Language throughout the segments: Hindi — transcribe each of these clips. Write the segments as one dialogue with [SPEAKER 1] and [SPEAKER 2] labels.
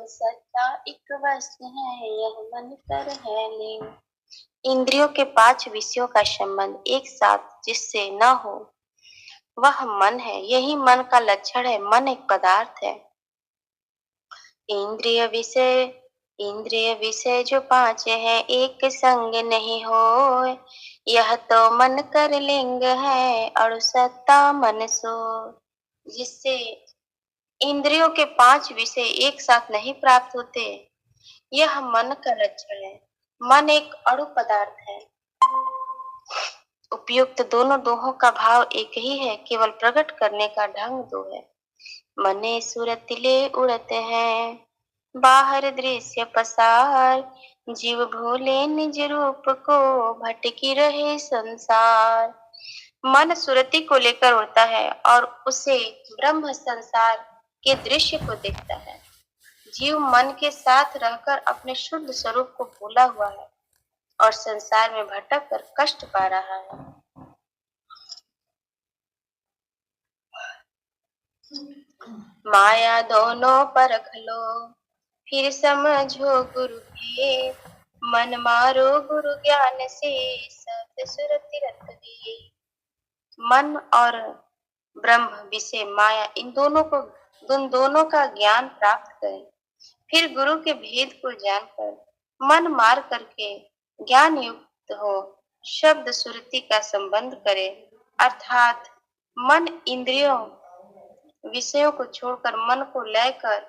[SPEAKER 1] सत्ता एक वस्तु है, यह मन कर है लीन। इंद्रियों के 5 विषयों का संबंध एक साथ जिससे न हो वह मन है। यही मन का लक्षण है। मन एक पदार्थ है। इंद्रिय विषय जो 5 है, एक संग नहीं हो। यह तो मन कर लिंग है, और सत्ता मन सो। जिससे इंद्रियों के 5 विषय एक साथ नहीं प्राप्त होते, यह मन का लक्षण है। मन एक अणु पदार्थ है। उपयुक्त दोनों का भाव एक ही है, केवल प्रकट करने का ढंग दो है। मने सुरतिले उड़ते हैं, बाहर दृश्य पसार। जीव भूले निज रूप को, भटकी रहे संसार। मन सुरति को लेकर उड़ता है और उसे ब्रह्म संसार के दृश्य को देखता है। जीव मन के साथ रहकर अपने शुद्ध स्वरूप को भूला हुआ है और संसार में भटक कर कष्ट पा रहा है। माया दोनों परख लो, फिर समझो गुरु भेद। मन मारो गुरु ज्ञान से, सत सुरति रत दे। मन और ब्रह्म विषय माया, इन दोनों का ज्ञान प्राप्त करें। फिर गुरु के भेद को जानकर मन मार करके ज्ञान युक्त हो शब्द सुरति का संबंध करे, अर्थात मन इंद्रियों विषयों को छोड़कर मन को लय कर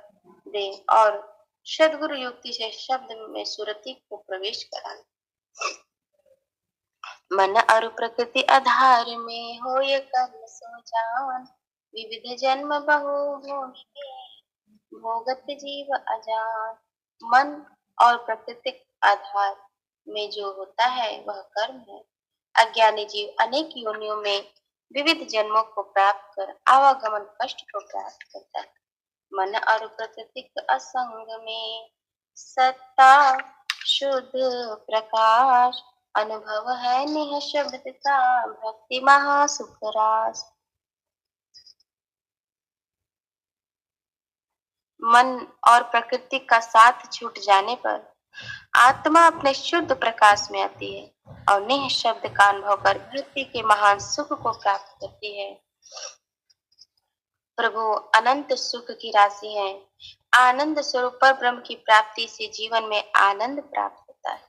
[SPEAKER 1] दे और सद्गुरु युक्ति से शब्द में सुरति को प्रवेश कराए। मन और प्रकृति आधार में हो ये कर्म सो जान। विविध जन्म बहु भूमि में भोगत जीव अजान। मन और प्राकृतिक आधार में जो होता है वह कर्म है। अज्ञानी जीव अनेक योनियों में विविध जन्मों को प्राप्त कर आवागमन कष्ट को प्राप्त करता है। मन और प्राकृतिक असंग में सत्ता शुद्ध प्रकाश। अनुभव है निह शब्द का, भक्ति महासुख रास। मन और प्रकृति का साथ छूट जाने पर आत्मा अपने शुद्ध प्रकाश में आती है और निह शब्द का अनुभव कर भक्ति के महान सुख को प्राप्त करती है। प्रभु अनंत सुख की राशि है। आनंद स्वरूप पर ब्रह्म की प्राप्ति से जीवन में आनंद प्राप्त होता है।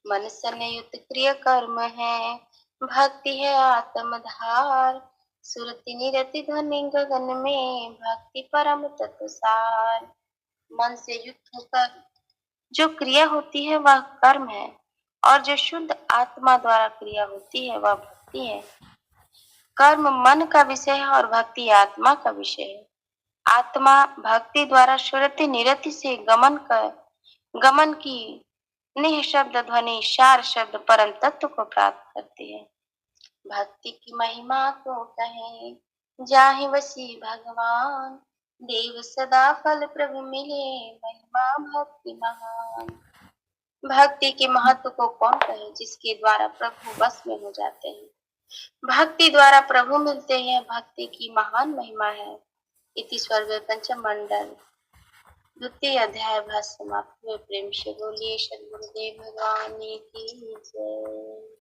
[SPEAKER 1] मन संयुक्त क्रिय कर्म है, भक्ति है आत्मधार। सुरति निरति ध्वनि गगन में, भक्ति परम तत्व सार। मन से युक्त होकर जो क्रिया होती है वह कर्म है, और जो शुद्ध आत्मा द्वारा क्रिया होती है वह भक्ति है। कर्म मन का विषय है और भक्ति आत्मा का विषय है। आत्मा भक्ति द्वारा सुरति निरति से गमन की निह शब्द ध्वनि सार शब्द परम तत्व को प्राप्त करती है। भक्ति की महिमा को कहें, जाहि वसी भगवान। देव सदा फल प्रभु मिले, महिमा भक्ति महान। भक्ति के महत्व को कौन कहे, जिसके द्वारा प्रभु बस में हो जाते हैं। भक्ति द्वारा प्रभु मिलते हैं, भक्ति की महान महिमा है। इति स्वर्ग पंचम मंडल 2 अध्याय भाष्य समाप्त हुए। प्रेम से बोलिए सद्गुरुदेव भगवान की जय।